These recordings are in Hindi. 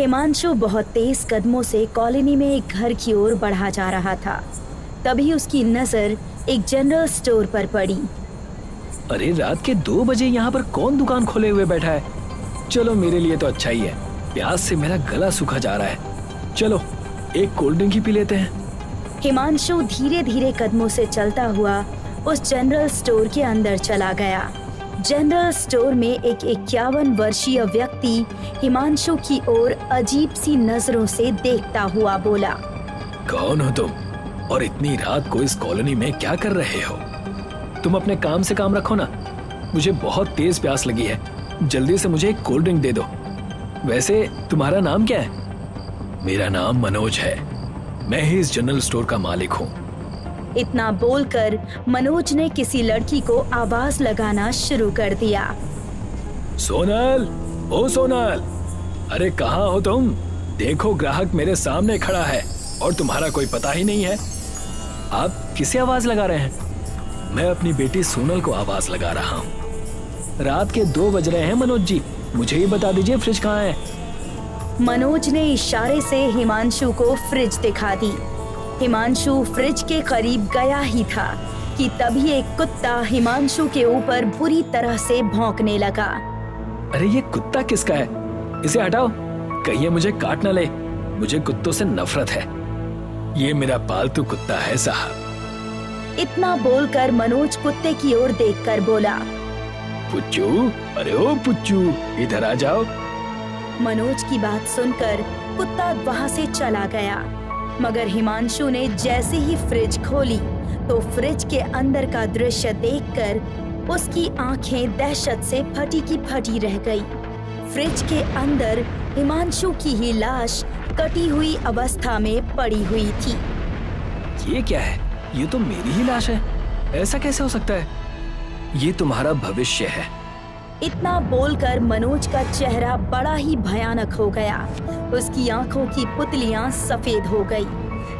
हिमांशु बहुत तेज कदमों से कॉलोनी में एक घर की ओर बढ़ा जा रहा था। तभी उसकी नजर एक जनरल स्टोर पर पड़ी। अरे रात के 2 बजे यहाँ पर कौन दुकान खोले हुए बैठा है? चलो मेरे लिए तो अच्छा ही है, प्यास से मेरा गला सूखा जा रहा है। चलो एक कोल्ड ड्रिंक ही पी लेते हैं। हिमांशु धीरे धीरे कदमों से चलता हुआ उस जनरल स्टोर के अंदर चला गया। जनरल स्टोर में एक 51 वर्षीय व्यक्ति हिमांशु की ओर अजीब सी नजरों से देखता हुआ बोला, कौन हो तुम और इतनी रात को इस कॉलोनी में क्या कर रहे हो? तुम अपने काम से काम रखो ना। मुझे बहुत तेज प्यास लगी है, जल्दी से मुझे एक कोल्ड ड्रिंक दे दो। वैसे तुम्हारा नाम क्या है? मेरा नाम मनोज है, मैं ही इस जनरल स्टोर का मालिक हूँ। इतना बोलकर मनोज ने किसी लड़की को आवाज लगाना शुरू कर दिया। सोनल, ओ सोनल, अरे कहाँ हो तुम? देखो ग्राहक मेरे सामने खड़ा है और तुम्हारा कोई पता ही नहीं है। आप किसे आवाज लगा रहे हैं? मैं अपनी बेटी सोनल को आवाज लगा रहा हूँ। रात के 2 बज रहे हैं मनोज जी, मुझे ही बता दीजिए फ्रिज कहाँ है। मनोज ने इशारे से हिमांशु को फ्रिज दिखा दी। हिमांशु फ्रिज के करीब गया ही था कि तभी एक कुत्ता हिमांशु के ऊपर बुरी तरह से भौंकने लगा। अरे ये कुत्ता किसका है? इसे हटाओ, कहीं ये मुझे काट न ले। मुझे कुत्तों से नफरत है। ये मेरा पालतू कुत्ता है साहब। इतना बोलकर मनोज कुत्ते की ओर देखकर बोला, पुच्चू, अरे ओ पुच्चू, इधर आ जाओ। मनोज की बात सुनकर कुत्ता वहाँ से चला गया। मगर हिमांशु ने जैसे ही फ्रिज खोली तो फ्रिज के अंदर का दृश्य देखकर उसकी आंखें दहशत से फटी की फटी रह गई। फ्रिज के अंदर हिमांशु की ही लाश कटी हुई अवस्था में पड़ी हुई थी। ये क्या है? ये तो मेरी ही लाश है। ऐसा कैसे हो सकता है? ये तुम्हारा भविष्य है। इतना बोलकर मनोज का चेहरा बड़ा ही भयानक हो गया। उसकी आंखों की पुतलियां सफेद हो गई।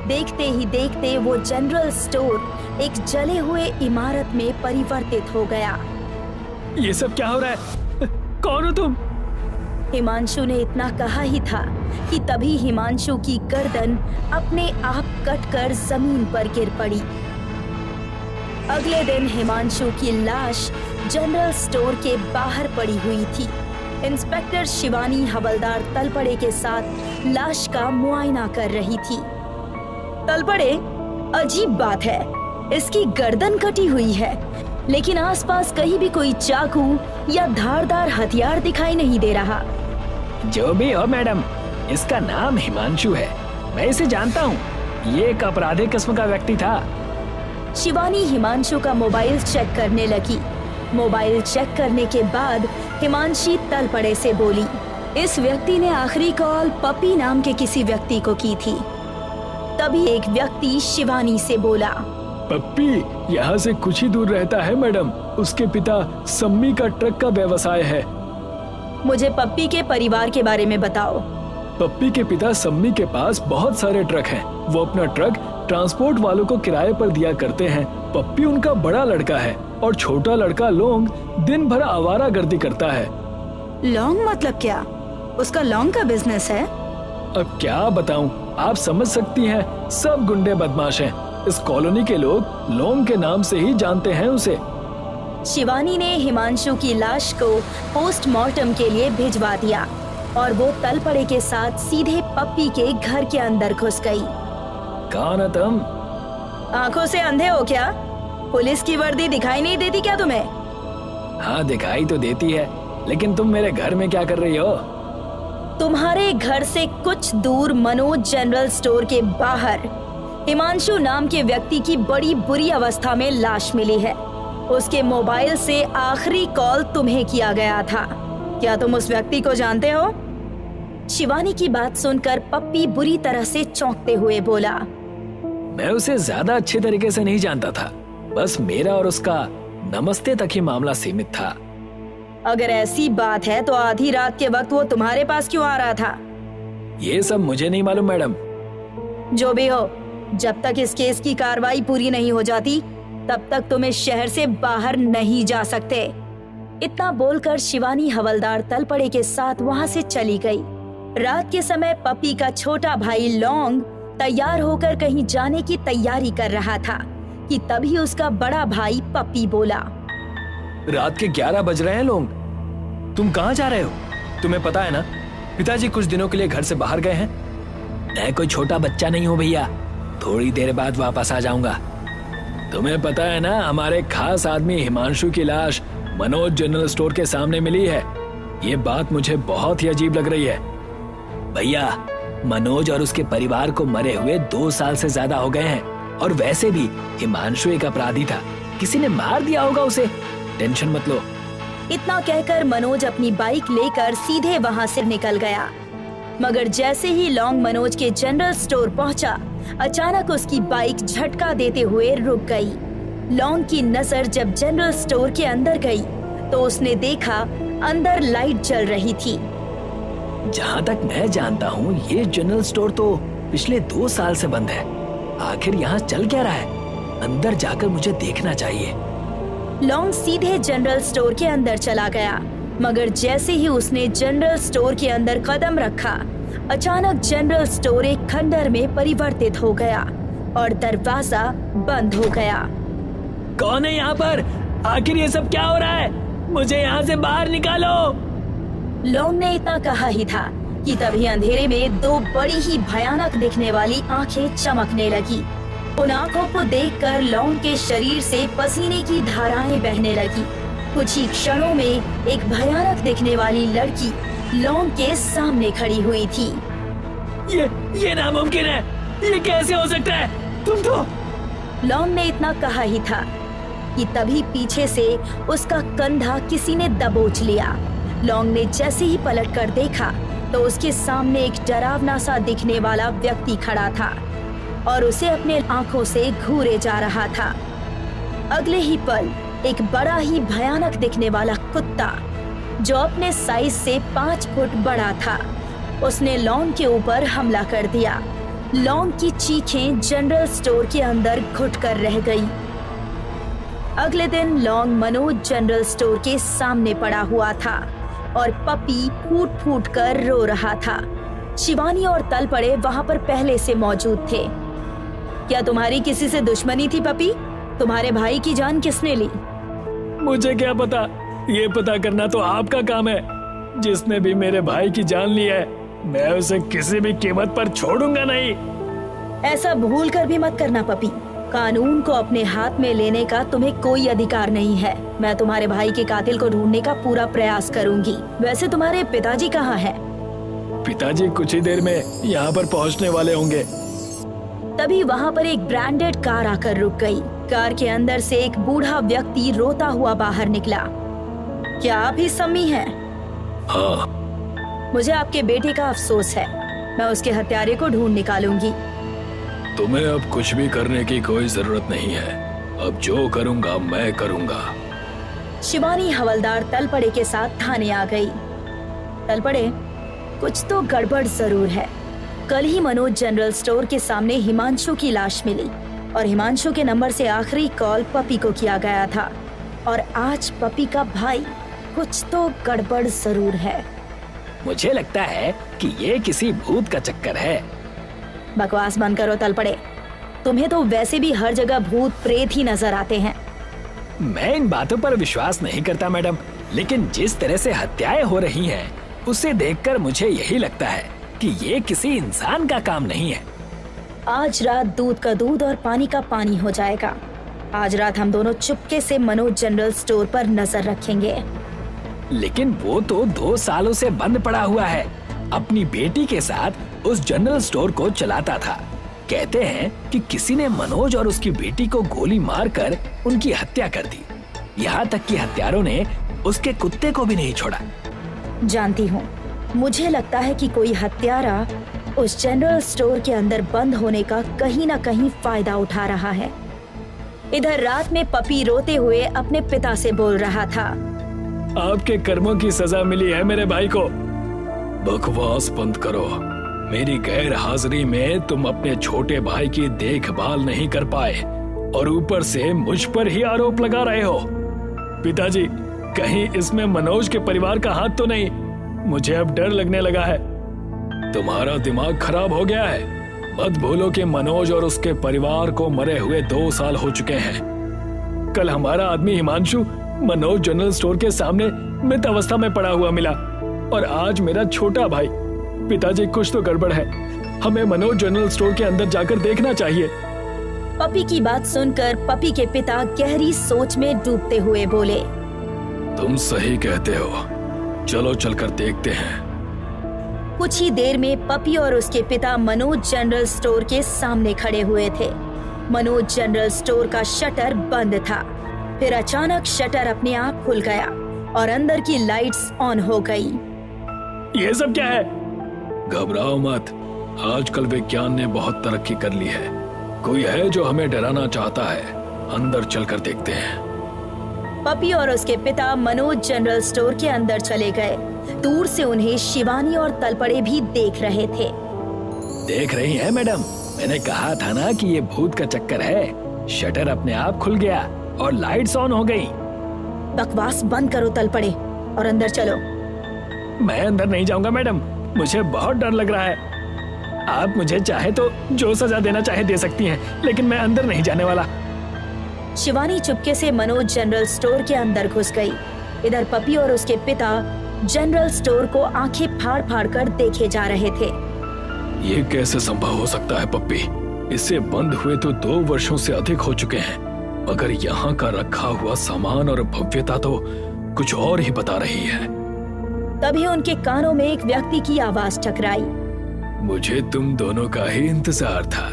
देखते ही देखते वो जनरल स्टोर एक जले हुए इमारत में परिवर्तित हो गया। ये सब क्या हो रहा है? कौन हो तुम? हिमांशु ने इतना कहा ही था कि तभी हिमांशु की गर्दन अपने आप कटकर जमीन पर गिर पड़ी। अगले दिन हिमांशु की लाश जनरल स्टोर के बाहर पड़ी हुई थी। इंस्पेक्टर शिवानी हवलदार तलपड़े के साथ लाश का मुआयना कर रही थी। तलपड़े, अजीब बात है, इसकी गर्दन कटी हुई है, लेकिन आसपास कहीं भी कोई चाकू या धारदार हथियार दिखाई नहीं दे रहा। जो भी हो मैडम, इसका नाम हिमांशु है, मैं इसे जानता हूँ। ये एक अपराधी किस्म का व्यक्ति था। शिवानी हिमांशु का मोबाइल चेक करने लगी। मोबाइल चेक करने के बाद हिमांशी तलपड़े से बोली, इस व्यक्ति ने आखिरी कॉल पप्पी नाम के किसी व्यक्ति को की थी। तभी एक व्यक्ति शिवानी से बोला, पप्पी यहाँ से कुछ ही दूर रहता है मैडम। उसके पिता सम्मी का ट्रक का व्यवसाय है। मुझे पप्पी के परिवार के बारे में बताओ। पप्पी के पिता सम्मी के पास बहुत सारे ट्रक हैं। वो अपना ट्रक ट्रांसपोर्ट वालों को किराए पर दिया करते हैं। पप्पी उनका बड़ा लड़का है और छोटा लड़का लोंग दिन भर आवारागर्दी करता है। लौंग मतलब क्या? उसका लौंग का बिजनेस है? अब क्या बताऊं, आप समझ सकती हैं, सब गुंडे बदमाश हैं। इस कॉलोनी के लोग लोंग के नाम से ही जानते हैं उसे। शिवानी ने हिमांशु की लाश को पोस्टमार्टम के लिए भिजवा दिया और वो तलपड़े के साथ सीधे पप्पी के घर के अंदर घुस गई। कौन हो तुम? आंखों से अंधे हो क्या? पुलिस की वर्दी दिखाई नहीं देती क्या तुम्हें? हाँ दिखाई तो देती है, लेकिन तुम मेरे घर में क्या कर रही हो? तुम्हारे घर से कुछ दूर मनोज जनरल स्टोर के बाहर हिमांशु नाम के व्यक्ति की बड़ी बुरी अवस्था में लाश मिली है। उसके मोबाइल से आखिरी कॉल तुम्हें किया गया था। क्या तुम उस व्यक्ति को जानते हो? शिवानी की बात सुनकर पप्पी बुरी तरह से चौंकते हुए बोला, मैं उसे ज्यादा अच्छे तरीके से नहीं जानता था। बस मेरा और उसका नमस्ते तक ही मामला सीमित था। अगर ऐसी बात है तो आधी रात के वक्त वो तुम्हारे पास क्यों आ रहा था? ये सब मुझे नहीं मालूम मैडम। जो भी हो, जब तक इस केस की कार्रवाई पूरी नहीं हो जाती तब तक तुम इस शहर से बाहर नहीं जा सकते। इतना बोलकर शिवानी हवलदार तलपड़े के साथ वहाँ से चली गई। रात के समय पपी का छोटा भाई लौंग तैयार होकर कहीं जाने की तैयारी कर रहा था कि तभी उसका बड़ा भाई पपी बोला। रात के 11 बज रहे हैं लोग, तुम कहाँ जा रहे हो? तुम्हें पता है ना, पिताजी कुछ दिनों के लिए घर से बाहर गए हैं। मैं कोई छोटा बच्चा नहीं हूँ भैया, थोड़ी देर बाद वापस आ जाऊंगा। तुम्हें पता है ना, हमारे खास आदमी हिमांशु की लाश मनोज जनरल स्टोर के सामने मिली है। ये बात मुझे बहुत ही अजीब लग रही है। भैया, मनोज और उसके परिवार को मरे हुए 2 साल से ज्यादा हो गए हैं, और वैसे भी हिमांशु एक अपराधी था, किसी ने मार दिया होगा उसे। टेंशन मत लो। इतना कहकर मनोज अपनी बाइक लेकर सीधे वहां से निकल गया। मगर जैसे ही लौंग मनोज के जनरल स्टोर पहुंचा, अचानक उसकी बाइक झटका देते हुए रुक गई। लौंग की नजर जब जनरल स्टोर के अंदर गई तो उसने देखा अंदर लाइट जल रही थी। जहाँ तक मैं जानता हूँ, ये जनरल स्टोर तो पिछले 2 साल से बंद है। आखिर यहाँ चल क्या रहा है? अंदर जाकर मुझे देखना चाहिए। लौंग सीधे जनरल स्टोर के अंदर चला गया, मगर जैसे ही उसने जनरल स्टोर के अंदर कदम रखा, अचानक जनरल स्टोर एक खंडर में परिवर्तित हो गया और दरवाजा बंद हो गया। कौन है यहाँ पर? आखिर ये सब क्या हो रहा है? मुझे यहाँ से बाहर निकालो। लौंग ने इतना कहा ही था कि तभी अंधेरे में 2 बड़ी ही भयानक दिखने वाली आंखें चमकने लगी। उन आंखों को देखकर लौंग के शरीर से पसीने की धाराएं बहने लगी। कुछ ही क्षणों में एक भयानक दिखने वाली लड़की लौंग के सामने खड़ी हुई थी। ये नामुमकिन है, ये कैसे हो सकता है? तुम तो। लौंग ने इतना कहा ही था कि तभी पीछे से उसका कंधा किसी ने दबोच लिया। लौंग ने जैसे ही पलट कर देखा तो उसके सामने एक डरावना सा दिखने वाला व्यक्ति खड़ा था और उसे अपने आंखों से घूरे जा रहा था। अगले ही पल एक बड़ा ही भयानक दिखने वाला कुत्ता, जो अपने साइज से 5 फुट बड़ा था, उसने लौंग के ऊपर हमला कर दिया। लौंग की चीखें जनरल स्टोर के अंदर घुटकर रह गई। अगले दिन लौंग मनोज जनरल स्टोर के सामने पड़ा हुआ था और पपी फूट फूट कर रो रहा था। शिवानी और तलपड़े वहां पर पहले से मौजूद थे। क्या तुम्हारी किसी से दुश्मनी थी पपी? तुम्हारे भाई की जान किसने ली? मुझे क्या पता, ये पता करना तो आपका काम है। जिसने भी मेरे भाई की जान ली है, मैं उसे किसी भी कीमत पर छोड़ूंगा नहीं। ऐसा भूल कर भी मत करना पपी। कानून को अपने हाथ में लेने का तुम्हें कोई अधिकार नहीं है। मैं तुम्हारे भाई के कातिल को ढूंढने का पूरा प्रयास करूंगी। वैसे तुम्हारे पिताजी कहाँ हैं? पिताजी कुछ ही देर में यहाँ पर पहुँचने वाले होंगे। तभी वहाँ पर एक ब्रांडेड कार आकर रुक गई। कार के अंदर से एक बूढ़ा व्यक्ति रोता हुआ बाहर निकला। क्या आप ही सम्मी हैं? हाँ। मुझे आपके बेटे का अफसोस है। मैं उसके हत्यारे को ढूंढ निकालूंगी। तुम्हें अब कुछ भी करने की कोई जरूरत नहीं है। अब जो करूंगा मैं करूंगा। शिवानी हवलदार तलपड़े के साथ थाने आ गई। तलपड़े, कुछ तो गड़बड़ जरूर है। कल ही मनोज जनरल स्टोर के सामने हिमांशु की लाश मिली और हिमांशु के नंबर से आखिरी कॉल पपी को किया गया था, और आज पपी का भाई। कुछ तो गड़बड़ जरूर है। मुझे लगता है कि ये किसी भूत का चक्कर है। बकवास बंद करो तलपड़े। तुम्हें तो वैसे भी हर जगह भूत प्रेत ही नजर आते हैं। मैं इन बातों पर विश्वास नहीं करता मैडम, लेकिन जिस तरह से हत्याएं हो रही हैं, उसे देखकर मुझे यही लगता है कि ये किसी इंसान का काम नहीं है। आज रात दूध का दूध और पानी का पानी हो जाएगा। आज रात हम दोनों चुपके से मनोज जनरल स्टोर पर नजर रखेंगे। लेकिन वो तो 2 सालों से बंद पड़ा हुआ है। अपनी बेटी के साथ उस जनरल स्टोर को चलाता था। कहते हैं कि किसी ने मनोज और उसकी बेटी को गोली मारकर उनकी हत्या कर दी। यहाँ तक कि हत्यारों ने उसके कुत्ते को भी नहीं छोड़ा। जानती हूँ, मुझे लगता है कि कोई हत्यारा उस जनरल स्टोर के अंदर बंद होने का कहीं न कहीं फायदा उठा रहा है। इधर रात में पपी रोते हुए अपने पिता से बोल रहा था। आपके कर्मों की सजा मिली है मेरे भाई को। बकवास बंद करो। मेरी गैर हाजिरी में तुम अपने छोटे भाई की देखभाल नहीं कर पाए और ऊपर से मुझ पर ही आरोप लगा रहे हो। पिताजी, कहीं इसमें मनोज के परिवार का हाथ तो नहीं? मुझे अब डर लगने लगा है। तुम्हारा दिमाग खराब हो गया है। मत भूलो कि मनोज और उसके परिवार को मरे हुए 2 साल हो चुके हैं। कल हमारा आदमी हिमांशु मनोज जनरल स्टोर के सामने मृत अवस्था में पड़ा हुआ मिला और आज मेरा छोटा भाई। पिताजी, कुछ तो गड़बड़ है। हमें मनोज जनरल स्टोर के अंदर जाकर देखना चाहिए। पपी की बात सुनकर पपी के पिता गहरी सोच में डूबते हुए बोले, तुम सही कहते हो, चलो चलकर देखते हैं। कुछ ही देर में पपी और उसके पिता मनोज जनरल स्टोर के सामने खड़े हुए थे। मनोज जनरल स्टोर का शटर बंद था। फिर अचानक शटर अपने आप खुल गया और अंदर की लाइट्स ऑन हो गई। ये सब क्या है? घबराओ मत, आजकल विज्ञान ने बहुत तरक्की कर ली है। कोई है जो हमें डराना चाहता है। अंदर चलकर देखते हैं। पपी और उसके पिता मनोज जनरल स्टोर के अंदर चले गए। दूर से उन्हें शिवानी और तलपड़े भी देख रहे थे। देख रही हैं मैडम, मैंने कहा था ना कि ये भूत का चक्कर है। शटर अपने आप खुल गया और लाइट्स ऑन हो गई। बकवास बंद करो तलपड़े और अंदर चलो। मैं अंदर नहीं जाऊंगा मैडम, मुझे बहुत डर लग रहा है। आप मुझे चाहे तो जो सजा देना चाहे दे सकती हैं, लेकिन मैं अंदर नहीं जाने वाला। शिवानी चुपके से मनोज जनरल स्टोर के अंदर घुस गई। इधर पपी और उसके पिता जनरल स्टोर को आंखें फाड़ फाड़ कर देखे जा रहे थे। ये कैसे संभव हो सकता है पप्पी? इसे बंद हुए तो 2 वर्षों से अधिक हो चुके हैं, मगर यहाँ का रखा हुआ सामान और भव्यता तो कुछ और ही बता रही है। तभी उनके कानों में एक व्यक्ति की आवाज टकराई। मुझे तुम दोनों का ही इंतजार था।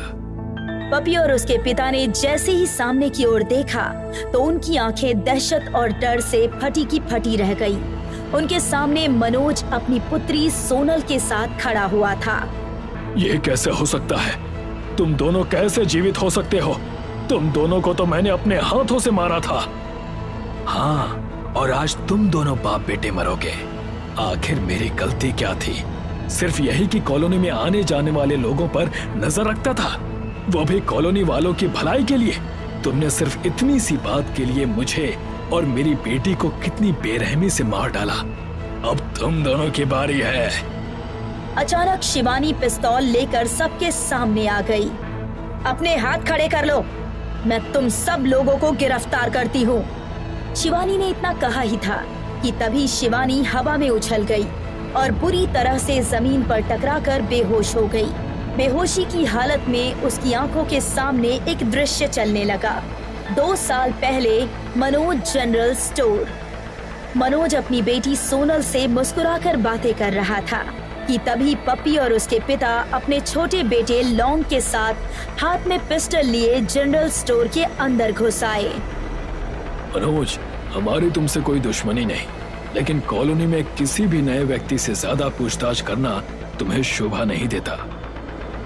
पपी और उसके पिता ने जैसे ही सामने की ओर देखा तो उनकी आंखें दहशत और डर से फटी की फटी रह गई। उनके सामने मनोज अपनी पुत्री सोनल के साथ खड़ा हुआ था। ये कैसे हो सकता है? तुम दोनों कैसे जीवित हो सकते हो? तुम दोनों को तो मैंने अपने हाथों से मारा था। हाँ, और आज तुम दोनों बाप बेटे मरोगे। आखिर मेरी गलती क्या थी? सिर्फ यही कि कॉलोनी में आने जाने वाले लोगों पर नजर रखता था, वो भी कॉलोनी वालों की भलाई के लिए। तुमने सिर्फ इतनी सी बात के लिए मुझे और मेरी बेटी को कितनी बेरहमी से मार डाला। अब तुम दोनों की बारी है। अचानक शिवानी पिस्तौल लेकर सबके सामने आ गई। अपने हाथ खड़े कर लो, मैं तुम सब लोगों को गिरफ्तार करती हूँ। शिवानी ने इतना कहा ही था कि तभी शिवानी हवा में उछल गई और बुरी तरह से जमीन पर टकराकर बेहोश हो गई। बेहोशी की हालत में उसकी आंखों के सामने एक दृश्य चलने लगा। 2 साल पहले मनोज जनरल स्टोर। मनोज अपनी बेटी सोनल से मुस्कुराकर बातें कर रहा था कि तभी पप्पी और उसके पिता अपने छोटे बेटे लॉन्ग के साथ हाथ में पिस्टल लिए जनरल स्टोर के अंदर घुस आए। मनोज, हमारी तुमसे कोई दुश्मनी नहीं, लेकिन कॉलोनी में किसी भी नए व्यक्ति से ज्यादा पूछताछ करना तुम्हें शोभा नहीं देता।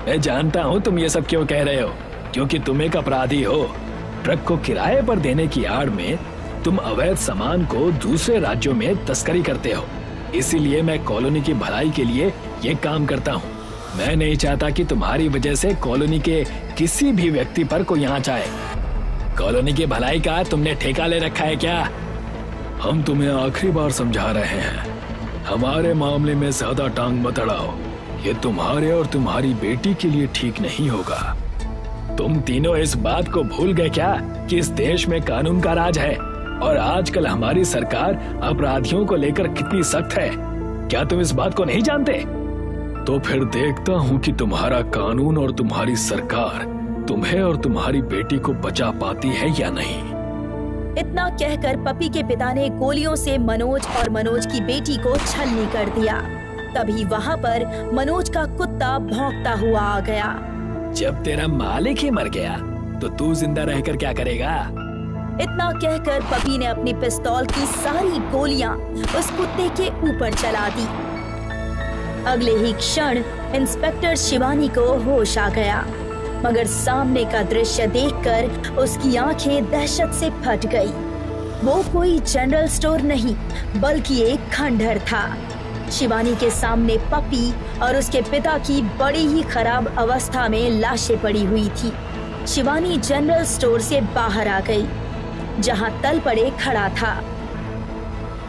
मैं जानता हूँ तुम ये सब क्यों कह रहे हो, क्योंकि तुम एक अपराधी हो। ट्रक को किराए पर देने की आड़ में तुम अवैध सामान को दूसरे राज्यों में तस्करी करते हो। इसीलिए मैं कॉलोनी की भलाई के लिए ये काम करता हूँ। मैं नहीं चाहता कि तुम्हारी वजह से कॉलोनी के किसी भी व्यक्ति पर कोई आंच आए। कॉलोनी की भलाई का तुमने ठेका ले रखा है क्या? हम तुम्हें आखिरी बार समझा रहे हैं, हमारे मामले में ज्यादा टांग मत अड़ाओ। ये तुम्हारे और तुम्हारी बेटी के लिए ठीक नहीं होगा। तुम तीनों इस बात को भूल गए क्या कि इस देश में कानून का राज है और आजकल हमारी सरकार अपराधियों को लेकर कितनी सख्त है? क्या तुम इस बात को नहीं जानते? तो फिर देखता हूँ कि तुम्हारा कानून और तुम्हारी सरकार तुम्हें और तुम्हारी बेटी को बचा पाती है या नहीं। इतना कहकर पपी के पिता ने गोलियों से मनोज और मनोज की बेटी को छलनी कर दिया। तभी वहाँ पर मनोज का कुत्ता भौंकता हुआ आ गया। जब तेरा मालिक ही मर गया तो तू जिंदा रहकर क्या करेगा? इतना कहकर पपी ने अपनी पिस्तौल की सारी गोलियां उस कुत्ते के ऊपर चला दी। अगले ही क्षण इंस्पेक्टर शिवानी को होश आ गया, मगर सामने का दृश्य देखकर उसकी आंखें दहशत से फट गई। वो कोई जनरल स्टोर नहीं बल्कि एक खंडहर था। शिवानी के सामने पपी और उसके पिता की बड़ी ही खराब अवस्था में लाशें पड़ी हुई थी। शिवानी जनरल स्टोर से बाहर आ गई, जहां तलपड़े खड़ा था।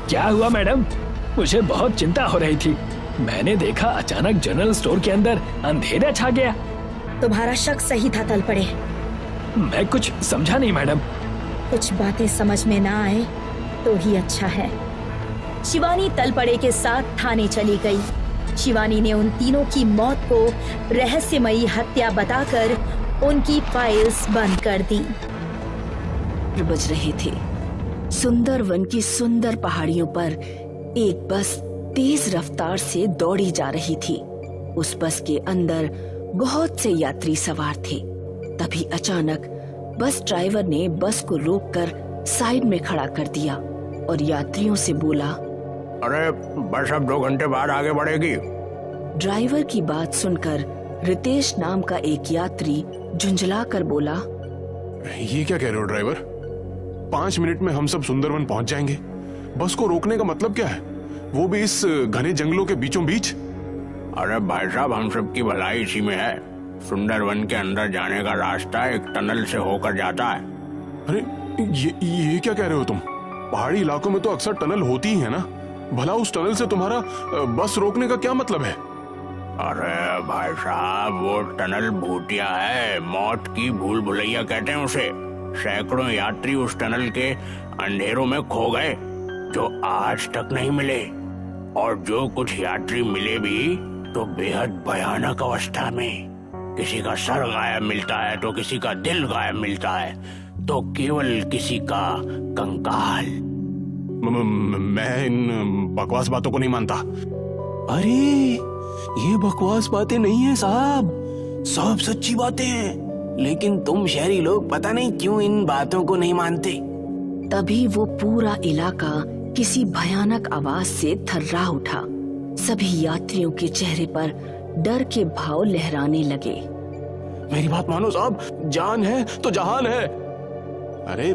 क्या हुआ मैडम? मुझे बहुत चिंता हो रही थी। मैंने देखा अचानक जनरल स्टोर के अंदर अंधेरा छा गया। तुम्हारा शक सही था तलपड़े। मैं कुछ समझा नहीं मैडम। कुछ बातें समझ में ना आए तो ही अच्छा है। शिवानी तलपड़े के साथ थाने चली गई। शिवानी ने उन तीनों की मौत को रहस्यमयी हत्या बताकर उनकी फाइल्स बंद कर दी। बज रहे थे। सुंदरवन की सुंदर पहाड़ियों पर एक बस तेज रफ्तार से दौड़ी जा रही थी। उस बस के अंदर बहुत से यात्री सवार थे। तभी अचानक बस ड्राइवर ने बस को रोककर साइड में खड़ा कर दिया और यात्रियों से बोला, अरे बस अब 2 घंटे बाद आगे बढ़ेगी। ड्राइवर की बात सुनकर रितेश नाम का एक यात्री झुंझला कर बोला, ये क्या कह रहे हो ड्राइवर? 5 मिनट में हम सब सुंदरवन पहुंच जाएंगे। बस को रोकने का मतलब क्या है, वो भी इस घने जंगलों के बीचों बीच? अरे भाई साहब, हम सब की भलाई इसी में है। सुंदरवन के अंदर जाने का रास्ता एक टनल से होकर जाता है। अरे ये क्या कह रहे हो तुम? पहाड़ी इलाकों में तो अक्सर टनल होती ही है ना। भला उस टनल से तुम्हारा बस रोकने का क्या मतलब है? अरे भाई साहब, वो टनल भूतिया है। मौत की भूल भुलैया कहते हैं उसे। सैकड़ों यात्री उस टनल के अंधेरों में खो गए जो आज तक नहीं मिले, और जो कुछ यात्री मिले भी तो बेहद भयानक अवस्था में। किसी का सर गायब मिलता है तो किसी का दिल गायब मिलता है तो केवल किसी का कंकाल। मैं इन बकवास बातों को नहीं मानता। अरे ये बकवास बातें नहीं है साहब, सब सच्ची बातें हैं। लेकिन तुम शहरी लोग पता नहीं क्यों इन बातों को नहीं मानते। तभी वो पूरा इलाका किसी भयानक आवाज से थर्रा उठा। सभी यात्रियों के चेहरे पर डर के भाव लहराने लगे। मेरी बात मानो साहब, जान है तो जहान है। अरे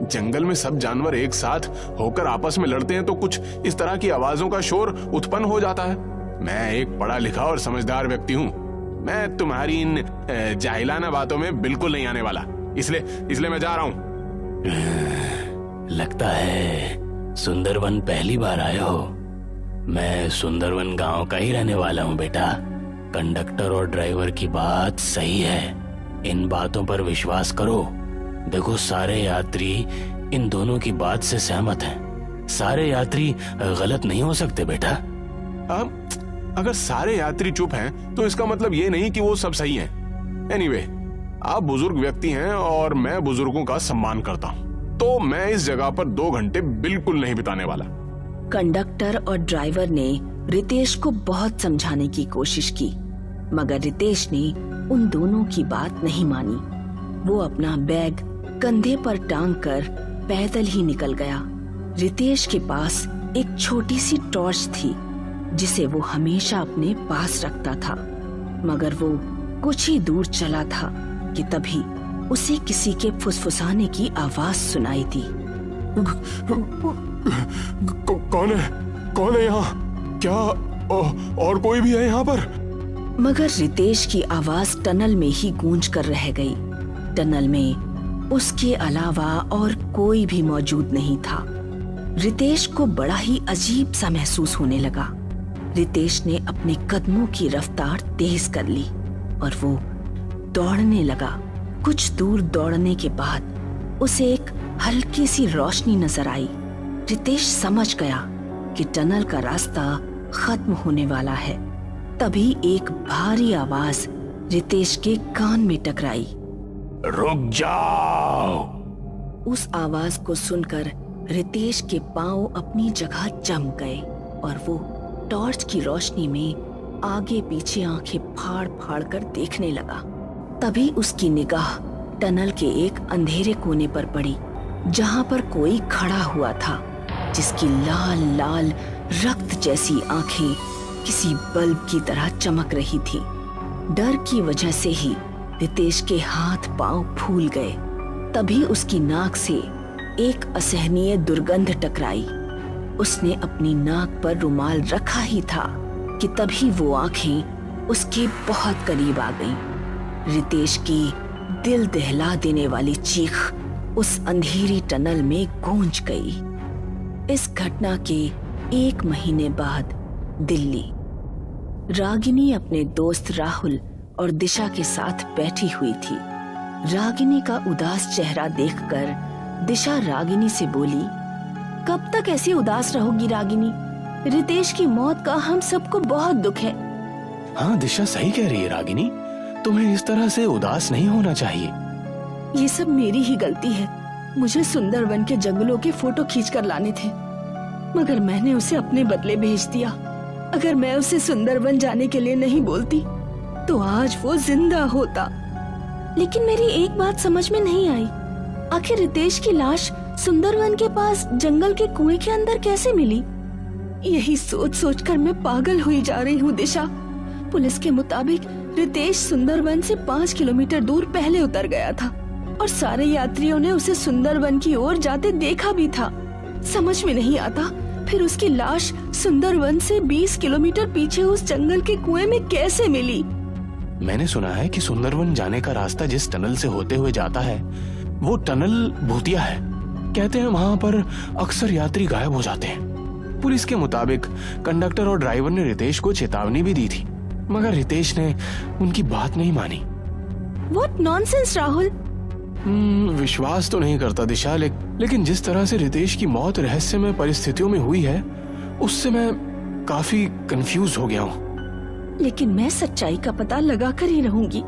जंगल में सब जानवर एक साथ होकर आपस में लड़ते हैं तो कुछ इस तरह की आवाजों का शोर उत्पन्न हो जाता है। मैं एक पढ़ा लिखा और समझदार व्यक्ति हूँ। मैं तुम्हारी इन जाहिलाना बातों में बिल्कुल नहीं आने वाला। इसलिए मैं जा रहा हूँ। लगता है सुंदरवन पहली बार आए हो। मैं सुंदरवन गांव का ही रहने वाला हूँ बेटा। कंडक्टर और ड्राइवर की बात सही है, इन बातों पर विश्वास करो। देखो, सारे यात्री इन दोनों की बात से सहमत हैं। सारे यात्री गलत नहीं हो सकते बेटा। अगर सारे यात्री चुप हैं तो इसका मतलब ये नहीं कि वो सब सही हैं। एनीवे, आप बुजुर्ग व्यक्ति हैं और मैं बुजुर्गों का सम्मान करता हूँ, तो मैं इस जगह पर 2 घंटे बिल्कुल नहीं बिताने वाला। कंडक्टर और ड्राइवर ने रितेश को बहुत समझाने की कोशिश की, मगर रितेश ने उन दोनों की बात नहीं मानी। वो अपना बैग कंधे पर टांग कर पैदल ही निकल गया। रितेश के पास एक छोटी सी टॉर्च थी जिसे वो हमेशा अपने पास रखता था, मगर वो कुछ ही दूर चला था कि तभी उसे किसी के फुसफुसाने की आवाज सुनाई दी। कौन है यहाँ? क्या और कोई भी है यहाँ पर? मगर रितेश की आवाज टनल में ही गूंज कर रह गई। टनल में उसके अलावा और कोई भी मौजूद नहीं था। रितेश को बड़ा ही अजीब सा महसूस होने लगा। रितेश ने अपने कदमों की रफ्तार तेज कर ली और वो दौड़ने लगा। कुछ दूर दौड़ने के बाद उसे एक हल्की सी रोशनी नजर आई। रितेश समझ गया कि टनल का रास्ता खत्म होने वाला है। तभी एक भारी आवाज रितेश के कान में टकराई। रुक जाओ। उस आवाज को सुनकर रितेश के पांव अपनी जगह जम गए और वो टॉर्च की रोशनी में आगे पीछे आंखें फाड़ फाड़ कर देखने लगा। तभी उसकी निगाह टनल के एक अंधेरे कोने पर पड़ी, जहां पर कोई खड़ा हुआ था, जिसकी लाल लाल रक्त जैसी आंखें किसी बल्ब की तरह चमक रही थी। डर की वजह से ही रितेश के हाथ पांव फूल गए। तभी उसकी नाक से एक असहनीय दुर्गंध टकराई। उसने अपनी नाक पर रुमाल रखा ही था कि तभी वो आंखें उसके बहुत करीब आ गईं। रितेश की दिल दहला देने वाली चीख उस अंधेरी टनल में गूंज गई। इस घटना के 1 महीने बाद दिल्ली रागिनी अपने दोस्त राहुल और दिशा के साथ बैठी हुई थी। रागिनी का उदास चेहरा देखकर दिशा रागिनी से बोली, कब तक ऐसी उदास रहोगी रागिनी? रितेश की मौत का हम सबको बहुत दुख है। हाँ दिशा सही कह रही है रागिनी, तुम्हें इस तरह से उदास नहीं होना चाहिए। ये सब मेरी ही गलती है। मुझे सुंदरवन के जंगलों के फोटो खींचकर लाने थे, मगर मैंने उसे अपने बदले भेज दिया। अगर मैं उसे सुंदरवन जाने के लिए नहीं बोलती तो आज वो जिंदा होता। लेकिन मेरी एक बात समझ में नहीं आई, आखिर रितेश की लाश सुंदरवन के पास जंगल के कुएं के अंदर कैसे मिली? यही सोच सोचकर मैं पागल हुई जा रही हूँ दिशा। पुलिस के मुताबिक रितेश सुंदरवन से 5 किलोमीटर दूर पहले उतर गया था और सारे यात्रियों ने उसे सुंदरवन की ओर जाते देखा भी था। समझ में नहीं आता फिर उसकी लाश सुंदरवन से 20 किलोमीटर पीछे उस जंगल के कुएं में कैसे मिली? मैंने सुना है कि सुंदरवन जाने का रास्ता जिस टनल से होते हुए जाता है वो टनल भूतिया है। कहते हैं वहाँ पर अक्सर यात्री गायब हो जाते हैं। पुलिस के मुताबिक कंडक्टर और ड्राइवर ने रितेश को चेतावनी भी दी थी, मगर रितेश ने उनकी बात नहीं मानी। What nonsense, Rahul. विश्वास तो नहीं करता दिशा, लेकिन जिस तरह से रितेश की मौत रहस्यमय परिस्थितियों में हुई है उससे मैं काफी कंफ्यूज हो गया हूँ। लेकिन मैं सच्चाई का पता लगा कर ही रहूंगी।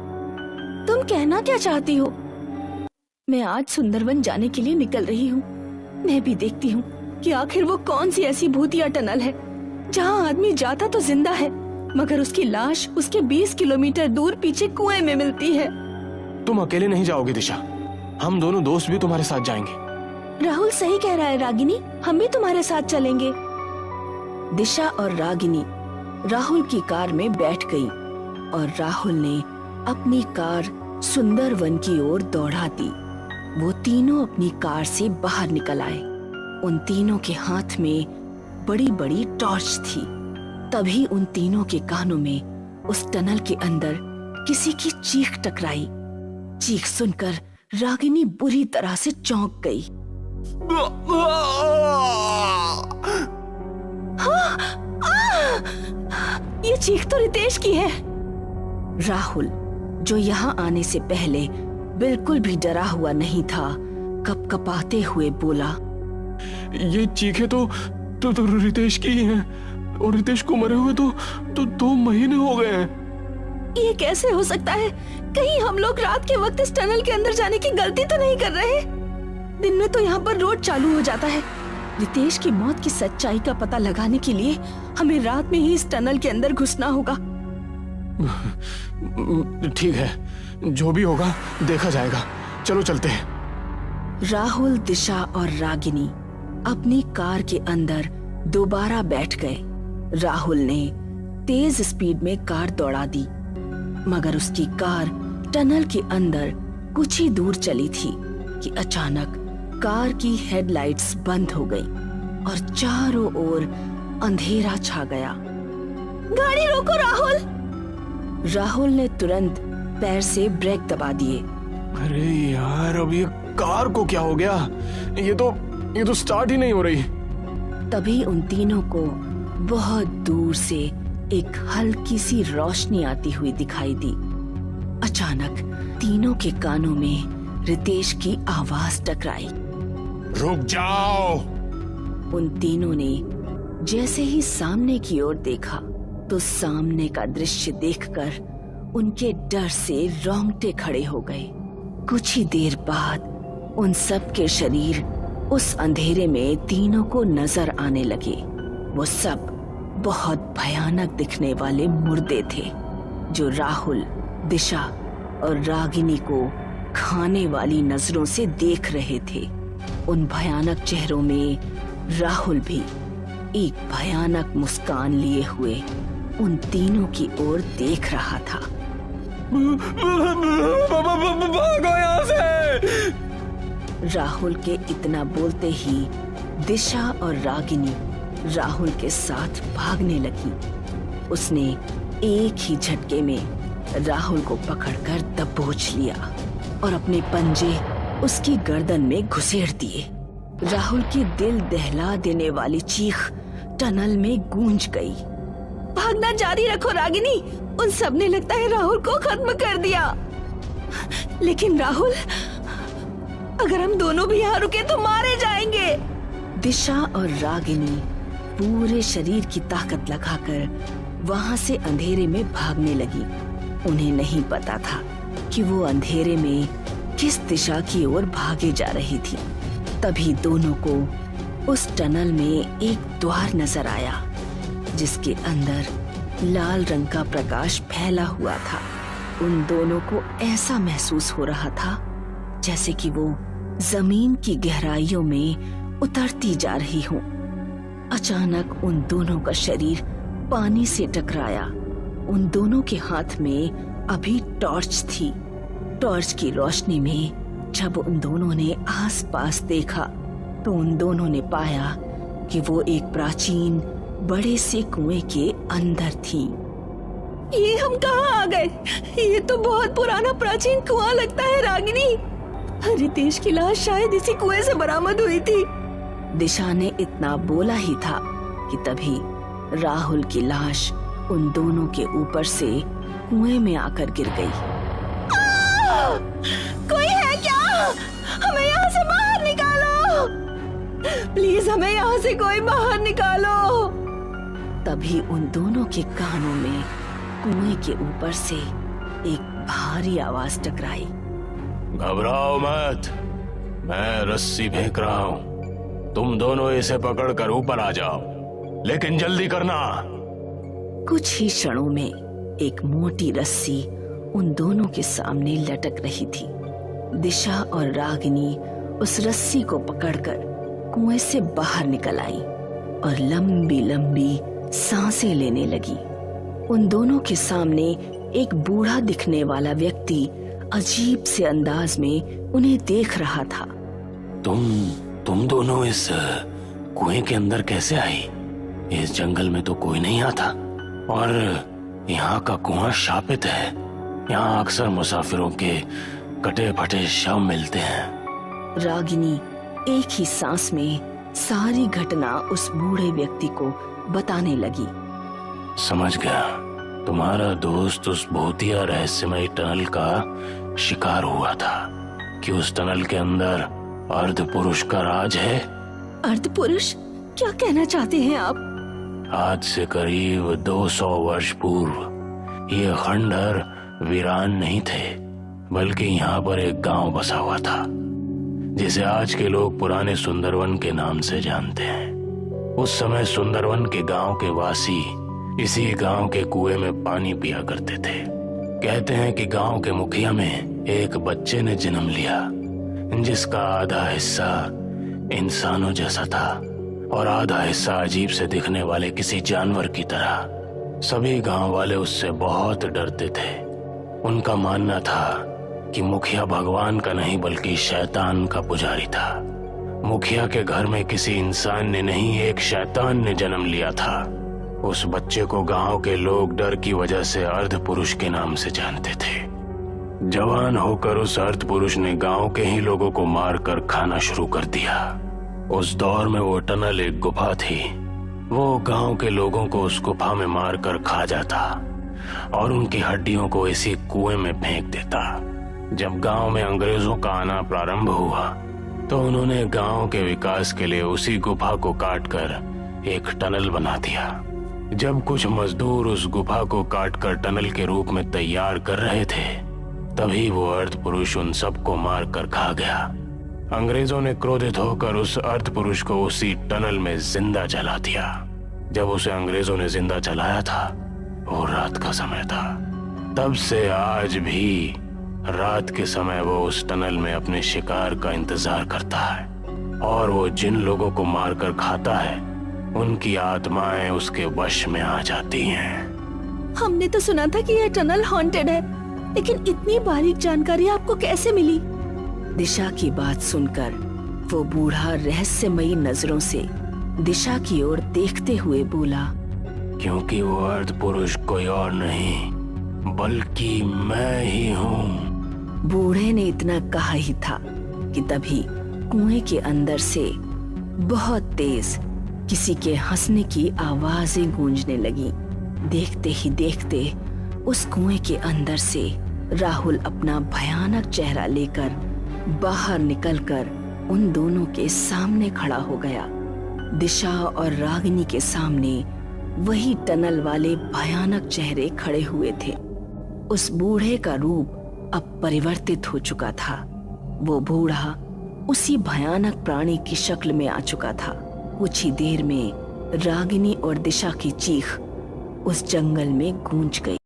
तुम कहना क्या चाहती हो? मैं आज सुंदरवन जाने के लिए निकल रही हूँ। मैं भी देखती हूँ कि आखिर वो कौन सी ऐसी भूतिया टनल है जहाँ आदमी जाता तो जिंदा है, मगर उसकी लाश उसके 20 किलोमीटर दूर पीछे कुएं में मिलती है। तुम अकेले नहीं जाओगे दिशा, हम दोनों दोस्त भी तुम्हारे साथ जाएंगे। राहुल सही कह रहा है रागिनी, हम भी तुम्हारे साथ चलेंगे। दिशा और रागिनी राहुल की कार में बैठ गई और राहुल ने अपनी कार सुंदरवन की ओर दौड़ा दी। वो तीनों अपनी कार से बाहर निकल आए। उन तीनों के हाथ में बड़ी बड़ी टॉर्च थी। तभी उन तीनों के कानों में उस टनल के अंदर किसी की चीख टकराई। चीख सुनकर रागिनी बुरी तरह से चौंक गई। ये चीख तो रितेश की है। राहुल, जो यहाँ आने से पहले बिल्कुल भी डरा हुआ नहीं था, कपकपाते हुए बोला, ये चीखें तो रितेश की ही हैं और रितेश को मरे हुए तो 2 महीने हो गए हैं। ये कैसे हो सकता है? कहीं हम लोग रात के वक्त इस टनल के अंदर जाने की गलती तो नहीं कर रहे? दिन में तो यहाँ पर रोड चालू हो जाता है। रितेश की मौत की सच्चाई का पता लगाने के लिए हमें रात में ही इस टनल के अंदर घुसना होगा। ठीक है, जो भी होगा देखा जाएगा। चलो चलते हैं। राहुल, दिशा और रागिनी अपनी कार के अंदर दोबारा बैठ गए। राहुल ने तेज स्पीड में कार दौड़ा दी, मगर उसकी कार टनल के अंदर कुछ ही दूर चली थी कि अचानक कार की हेडलाइट्स बंद हो गई और चारों ओर अंधेरा छा गया। गाड़ी रोको राहुल! राहुल ने तुरंत पैर से ब्रेक दबा दिए। अरे यार, अब ये कार को क्या हो गया? ये तो स्टार्ट ही नहीं हो रही। तभी उन तीनों को बहुत दूर से एक हल्की सी रोशनी आती हुई दिखाई दी। अचानक तीनों के कानों में रितेश की आवाज टकराई। रुक जाओ! उन तीनों ने जैसे ही सामने की ओर देखा तो सामने का दृश्य देखकर उनके डर से रोंगटे खड़े हो गए। कुछ ही देर बाद उन सब के शरीर उस अंधेरे में तीनों को नजर आने लगे। वो सब बहुत भयानक दिखने वाले मुर्दे थे जो राहुल, दिशा और रागिनी को खाने वाली नजरों से देख रहे थे। उन भयानक चेहरों में राहुल भी एक भयानक मुस्कान लिए हुए उन तीनों की ओर देख रहा था। भागो यहाँ से! राहुल के इतना बोलते ही दिशा और रागिनी राहुल के साथ भागने लगी। उसने एक ही झटके में राहुल को पकड़कर दबोच लिया और अपने पंजे उसकी गर्दन में घुसेड़ दिए। राहुल की दिल दहला देने वाली चीख टनल में गूंज गई। भागना जारी रखो रागिनी। उन सब ने लगता है राहुल को खत्म कर दिया। लेकिन राहुल, अगर हम दोनों भी यहाँ रुके तो मारे जाएंगे। दिशा और रागिनी पूरे शरीर की ताकत लगाकर वहाँ से अंधेरे में भागने लगी। उन्हें नहीं पता था कि वो अंधेरे में किस दिशा की ओर भागे जा रही थी। तभी दोनों को उस टनल में एक द्वार नजर आया, जिसके अंदर लाल रंग का प्रकाश फैला हुआ था। उन दोनों को ऐसा महसूस हो रहा था जैसे कि वो जमीन की गहराइयों में उतरती जा रही हो। अचानक उन दोनों का शरीर पानी से टकराया। उन दोनों के हाथ में अभी टॉर्च थी। टॉर्च की रोशनी में जब उन दोनों ने आसपास देखा तो उन दोनों ने पाया कि वो एक प्राचीन बड़े से कुएं के अंदर थी। ये हम कहाँ आ गए? ये तो बहुत पुराना प्राचीन कुआं लगता है रागिनी। रितेश की लाश शायद इसी कुएं से बरामद हुई थी। दिशा ने इतना बोला ही था कि तभी राहुल की लाश उन दोनों के ऊपर से कुएं में आकर गिर गई। कोई है क्या? हमें यहाँ से बाहर निकालो, प्लीज हमें यहाँ से कोई बाहर निकालो। तभी उन दोनों के कानों में कुएं के ऊपर से एक भारी आवाज टकराई। घबराओ मत, मैं रस्सी फेंक रहा हूँ। तुम दोनों इसे पकड़कर ऊपर आ जाओ, लेकिन जल्दी करना। कुछ ही क्षणों में एक मोटी रस्सी उन दोनों के सामने लटक रही थी। दिशा और रागिनी उस रस्सी को पकड़कर कुएं से बाहर निकल आई और लंबी लंबी सांसें लेने लगी। उन दोनों के सामने एक बूढ़ा दिखने वाला व्यक्ति अजीब से अंदाज में उन्हें देख रहा था। तुम दोनों इस कुएं के अंदर कैसे आई? इस जंगल में तो कोई नहीं आता और यहाँ का कुआं शापित है। यहाँ अक्सर मुसाफिरों के कटे फटे शव मिलते हैं। रागिनी एक ही सांस में सारी घटना उस बूढ़े व्यक्ति को बताने लगी। समझ गया, तुम्हारा दोस्त उस भूतिया रहस्यमय टनल का शिकार हुआ था कि उस टनल के अंदर अर्ध पुरुष का राज है। अर्ध पुरुष? क्या कहना चाहते हैं आप? आज से करीब 200 वर्ष पूर्व ये खंडहर वीरान नहीं थे, बल्कि यहाँ पर एक गांव बसा हुआ था जिसे आज के लोग पुराने सुंदरवन के नाम से जानते हैं। उस समय सुंदरवन के गांव के वासी इसी गांव के कुएं में पानी पिया करते थे। कहते हैं कि गांव के मुखिया में एक बच्चे ने जन्म लिया जिसका आधा हिस्सा इंसानों जैसा था और आधा हिस्सा अजीब से दिखने वाले किसी जानवर की तरह। सभी गांव वाले उससे बहुत डरते थे। उनका मानना था कि मुखिया भगवान का नहीं बल्कि शैतान का पुजारी था। मुखिया के घर में किसी इंसान ने नहीं, एक शैतान ने जन्म लिया था। उस बच्चे को गांव के लोग डर की वजह से अर्ध पुरुष के नाम से जानते थे। जवान होकर उस अर्ध पुरुष ने गांव के ही लोगों को मारकर खाना शुरू कर दिया। उस दौर में वो टनल एक गुफा थी। वो गांव के लोगों को उस गुफा में मारकर खा जाता और उनकी हड्डियों को इसी कुएं में फेंक देता। जब गांव में अंग्रेजों का आना प्रारंभ हुआ तो उन्होंने गांव के विकास के लिए उसी गुफा को काटकर एक टनल बना दिया। जब कुछ मजदूर उस गुफा को काटकर टनल के रूप में तैयार कर रहे थे, तभी वो अर्ध पुरुष उन सबको मार कर खा गया। अंग्रेजों ने क्रोधित होकर उस अर्ध पुरुष को उसी टनल में जिंदा जला दिया। जब उसे अंग्रेजों ने जिंदा जलाया था, वो रात का समय था। तब से आज भी रात के समय वो उस टनल में अपने शिकार का इंतजार करता है और वो जिन लोगों को मारकर खाता है, उनकी आत्माएं उसके वश में आ जाती हैं। हमने तो सुना था कि यह टनल हॉन्टेड है, लेकिन इतनी बारीक जानकारी आपको कैसे मिली? दिशा की बात सुनकर वो बूढ़ा रहस्यमयी नजरों से दिशा की ओर देखते हुए बोला, क्योंकि वो अर्ध पुरुष कोई और नहीं बल्कि मैं ही हूँ। बूढ़े ने इतना कहा ही था कि तभी कुएं के अंदर से बहुत तेज किसी के हंसने की आवाजें गूंजने लगी। देखते ही देखते उस कुएं के अंदर से राहुल अपना भयानक चेहरा लेकर बाहर निकलकर उन दोनों के सामने खड़ा हो गया। दिशा और रागिनी के सामने वही टनल वाले भयानक चेहरे खड़े हुए थे। उस बूढ़े का रूप अब परिवर्तित हो चुका था। वो बूढ़ा उसी भयानक प्राणी की शक्ल में आ चुका था। कुछ ही देर में रागिनी और दिशा की चीख उस जंगल में गूंज गई।